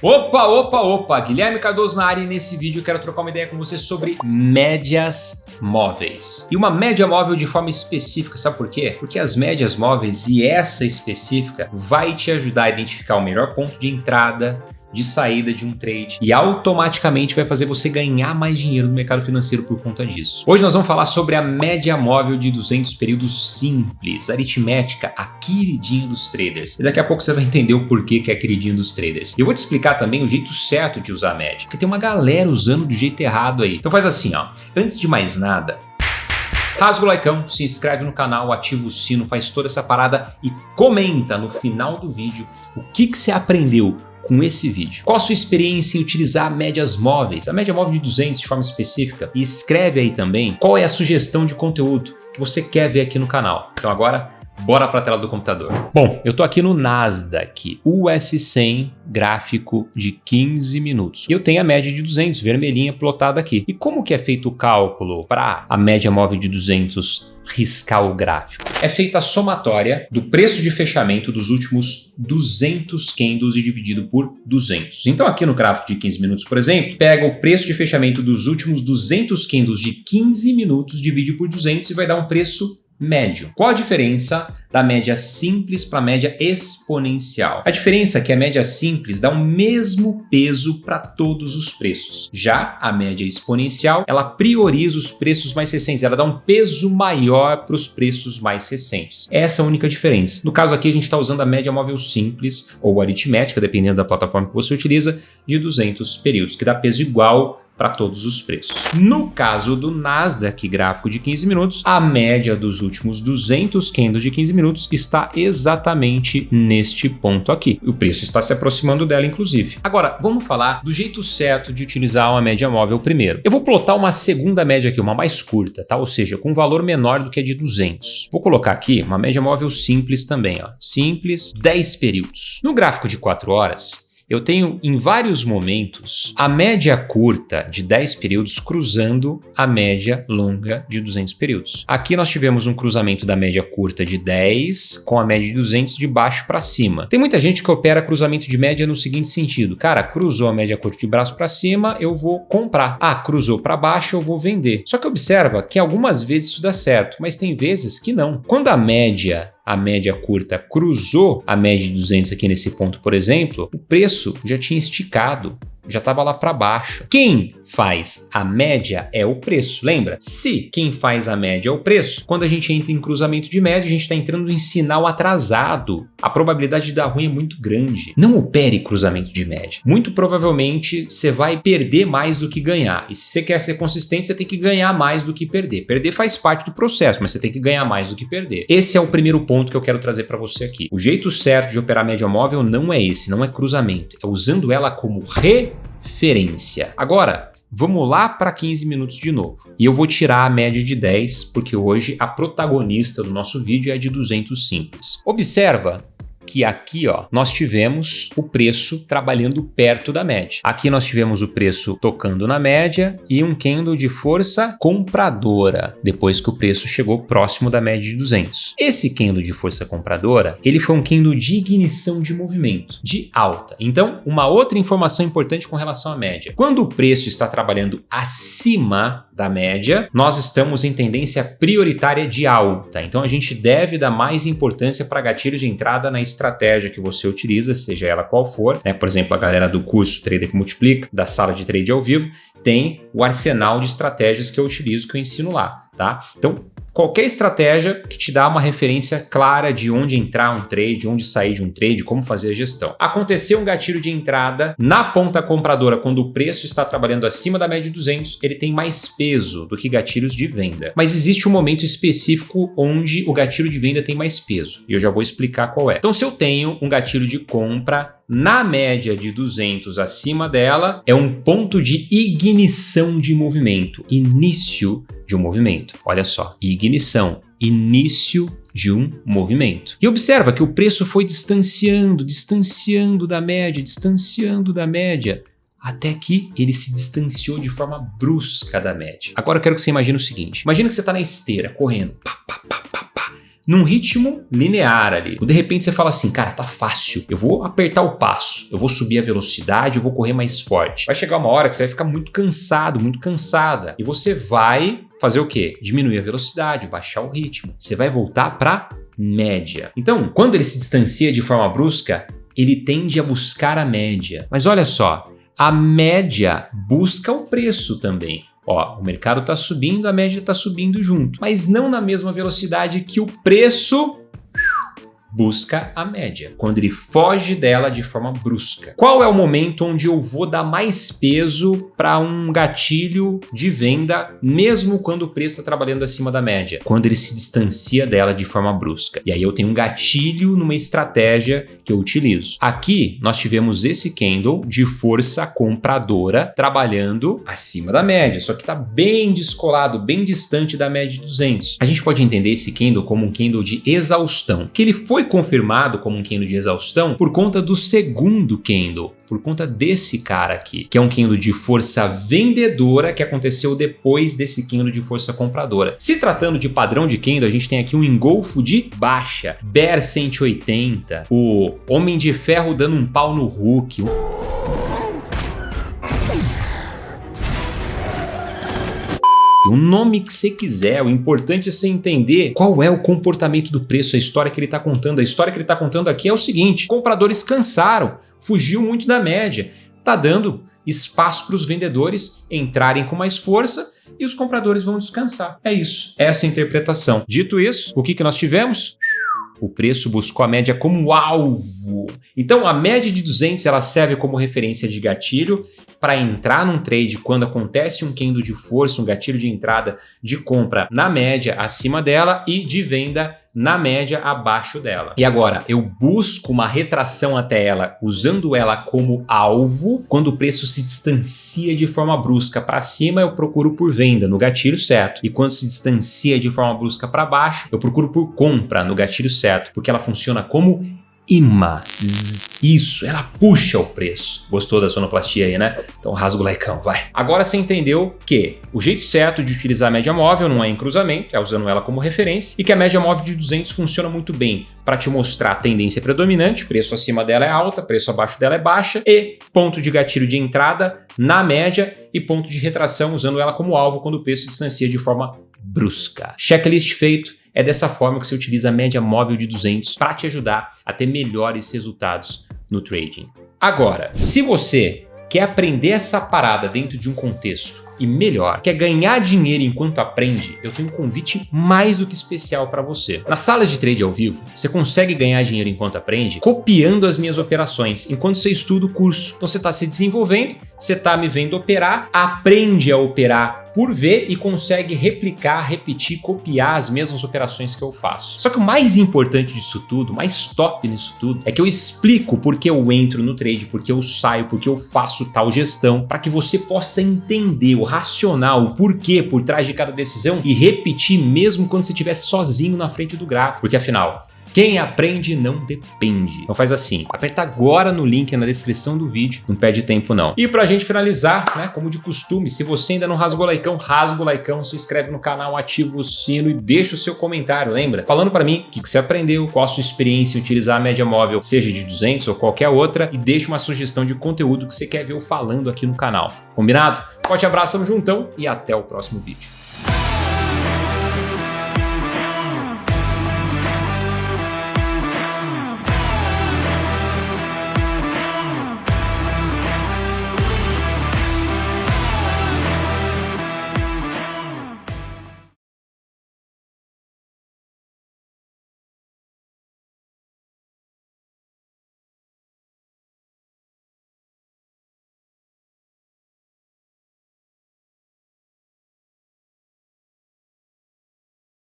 Opa, opa, opa! Guilherme Cardoso na área e nesse vídeo eu quero trocar uma ideia com você sobre médias móveis. E uma média móvel de forma específica, sabe por quê? Porque as médias móveis e essa específica vai te ajudar a identificar o melhor ponto de entrada, de saída de um trade e automaticamente vai fazer você ganhar mais dinheiro no mercado financeiro por conta disso. Hoje nós vamos falar sobre a média móvel de 200 períodos simples, aritmética, a queridinha dos traders. E daqui a pouco você vai entender o porquê que é a queridinha dos traders. E eu vou te explicar também o jeito certo de usar a média, porque tem uma galera usando do jeito errado aí. Então faz assim, ó. Antes de mais nada, rasga o likeão, se inscreve no canal, ativa o sino, faz toda essa parada e comenta no final do vídeo o que você aprendeu com esse vídeo. Qual a sua experiência em utilizar médias móveis, a média móvel de 200 de forma específica? E escreve aí também qual é a sugestão de conteúdo que você quer ver aqui no canal. Então agora, bora para a tela do computador. Bom, eu tô aqui no Nasdaq, US100 gráfico de 15 minutos. E eu tenho a média de 200, vermelhinha plotada aqui. E como que é feito o cálculo para a média móvel de 200 riscar o gráfico? É feita a somatória do preço de fechamento dos últimos 200 candles e dividido por 200. Então aqui no gráfico de 15 minutos, por exemplo, pega o preço de fechamento dos últimos 200 candles de 15 minutos, divide por 200 e vai dar um preço médio. Qual a diferença da média simples para a média exponencial? A diferença é que a média simples dá o mesmo peso para todos os preços. Já a média exponencial, ela prioriza os preços mais recentes, ela dá um peso maior para os preços mais recentes. Essa é a única diferença. No caso aqui, a gente está usando a média móvel simples ou aritmética, dependendo da plataforma que você utiliza, de 200 períodos, que dá peso igual para todos os preços. No caso do Nasdaq gráfico de 15 minutos, a média dos últimos 200 candles de 15 minutos está exatamente neste ponto aqui. O preço está se aproximando dela, inclusive. Agora, vamos falar do jeito certo de utilizar uma média móvel primeiro. Eu vou plotar uma segunda média aqui, uma mais curta, tá? Ou seja, com um valor menor do que a de 200. Vou colocar aqui uma média móvel simples também, ó. Simples, 10 períodos. No gráfico de 4 horas, eu tenho em vários momentos a média curta de 10 períodos cruzando a média longa de 200 períodos. Aqui nós tivemos um cruzamento da média curta de 10 com a média de 200 de baixo para cima. Tem muita gente que opera cruzamento de média no seguinte sentido: cara, cruzou a média curta de braço para cima, eu vou comprar. Ah, cruzou para baixo, eu vou vender. Só que observa que algumas vezes isso dá certo, mas tem vezes que não. Quando a média curta cruzou a média de 200 aqui nesse ponto, por exemplo, o preço já tinha esticado, já estava lá para baixo. Quem faz a média é o preço. Lembra? Se quem faz a média é o preço, quando a gente entra em cruzamento de média, a gente está entrando em sinal atrasado. A probabilidade de dar ruim é muito grande. Não opere cruzamento de média. Muito provavelmente você vai perder mais do que ganhar. E se você quer ser consistente, você tem que ganhar mais do que perder. Perder faz parte do processo, mas você tem que ganhar mais do que perder. Esse é o primeiro ponto que eu quero trazer para você aqui. O jeito certo de operar média móvel não é esse, não é cruzamento. É usando ela como referência. Agora, vamos lá para 15 minutos de novo. E eu vou tirar a média de 10, porque hoje a protagonista do nosso vídeo é a de 200 simples. Observa que aqui, ó, nós tivemos o preço trabalhando perto da média. Aqui nós tivemos o preço tocando na média e um candle de força compradora, depois que o preço chegou próximo da média de 200. Esse candle de força compradora, ele foi um candle de ignição de movimento, de alta. Então, uma outra informação importante com relação à média. Quando o preço está trabalhando acima da média, nós estamos em tendência prioritária de alta. Então, a gente deve dar mais importância para gatilhos de entrada na estratégia que você utiliza, seja ela qual for, né? Por exemplo, a galera do curso Trader que Multiplica, da sala de trade ao vivo, tem o arsenal de estratégias que eu utilizo, que eu ensino lá, tá? Então, qualquer estratégia que te dá uma referência clara de onde entrar um trade, onde sair de um trade, como fazer a gestão. Aconteceu um gatilho de entrada na ponta compradora quando o preço está trabalhando acima da média de 200, ele tem mais peso do que gatilhos de venda. Mas existe um momento específico onde o gatilho de venda tem mais peso, e eu já vou explicar qual é. Então, se eu tenho um gatilho de compra na média de 200 acima dela, é um ponto de ignição de movimento, início de um movimento. Olha só, ignição, início de um movimento. E observa que o preço foi distanciando da média, até que ele se distanciou de forma brusca da média. Agora eu quero que você imagine o seguinte: imagina que você está na esteira, correndo, num ritmo linear ali. De repente você fala assim, cara, tá fácil, eu vou apertar o passo, eu vou subir a velocidade, eu vou correr mais forte. Vai chegar uma hora que você vai ficar muito cansado, muito cansada, e você vai fazer o quê? Diminuir a velocidade, baixar o ritmo. Você vai voltar para média. Então, quando ele se distancia de forma brusca, ele tende a buscar a média. Mas olha só, a média busca o preço também. Ó, o mercado está subindo, a média está subindo junto, mas não na mesma velocidade que o preço busca a média, quando ele foge dela de forma brusca. Qual é o momento onde eu vou dar mais peso para um gatilho de venda, mesmo quando o preço está trabalhando acima da média? Quando ele se distancia dela de forma brusca. E aí eu tenho um gatilho numa estratégia que eu utilizo. Aqui nós tivemos esse candle de força compradora trabalhando acima da média, só que está bem descolado, bem distante da média de 200. A gente pode entender esse candle como um candle de exaustão, que ele foi confirmado como um candle de exaustão por conta do segundo candle, por conta desse cara aqui, que é um candle de força vendedora que aconteceu depois desse candle de força compradora. Se tratando de padrão de candle, a gente tem aqui um engolfo de baixa, Bear 180, o Homem de Ferro dando um pau no Hulk, o nome que você quiser, o importante é você entender qual é o comportamento do preço, a história que ele está contando. A história que ele está contando aqui é o seguinte: compradores cansaram, fugiu muito da média, está dando espaço para os vendedores entrarem com mais força e os compradores vão descansar. É isso, essa é a interpretação. Dito isso, o que nós tivemos? O preço buscou a média como alvo. Então a média de 200 ela serve como referência de gatilho para entrar num trade quando acontece um candle de força, um gatilho de entrada de compra na média acima dela e de venda na média abaixo dela. E agora, eu busco uma retração até ela usando ela como alvo. Quando o preço se distancia de forma brusca para cima, eu procuro por venda no gatilho certo. E quando se distancia de forma brusca para baixo, eu procuro por compra no gatilho certo, porque ela funciona como imã. Isso, ela puxa o preço. Gostou da sonoplastia aí, né? Então rasga o likeão, vai. Agora você entendeu que o jeito certo de utilizar a média móvel não é em cruzamento, é usando ela como referência, e que a média móvel de 200 funciona muito bem para te mostrar a tendência predominante, preço acima dela é alta, preço abaixo dela é baixa, e ponto de gatilho de entrada na média e ponto de retração usando ela como alvo quando o preço distancia de forma brusca. Checklist feito. É dessa forma que você utiliza a média móvel de 200 para te ajudar a ter melhores resultados no trading. Agora, se você quer aprender essa parada dentro de um contexto e melhor, quer ganhar dinheiro enquanto aprende, eu tenho um convite mais do que especial para você. Nas salas de trade ao vivo, você consegue ganhar dinheiro enquanto aprende copiando as minhas operações, enquanto você estuda o curso. Então você está se desenvolvendo, você está me vendo operar, aprende a operar por ver e consegue replicar, repetir, copiar as mesmas operações que eu faço. Só que o mais importante disso tudo, o mais top nisso tudo, é que eu explico por que eu entro no trade, por que eu saio, por que eu faço tal gestão, para que você possa entender o racional, o porquê por trás de cada decisão e repetir mesmo quando você estiver sozinho na frente do gráfico. Porque afinal, quem aprende não depende. Então faz assim, aperta agora no link na descrição do vídeo, não perde tempo não. E pra gente finalizar, né, como de costume, se você ainda não rasgou o likeão, rasga o likeão, se inscreve no canal, ativa o sino e deixa o seu comentário, lembra? Falando pra mim o que você aprendeu, qual a sua experiência em utilizar a média móvel, seja de 200 ou qualquer outra, e deixa uma sugestão de conteúdo que você quer ver eu falando aqui no canal. Combinado? Forte abraço, tamo juntão e até o próximo vídeo.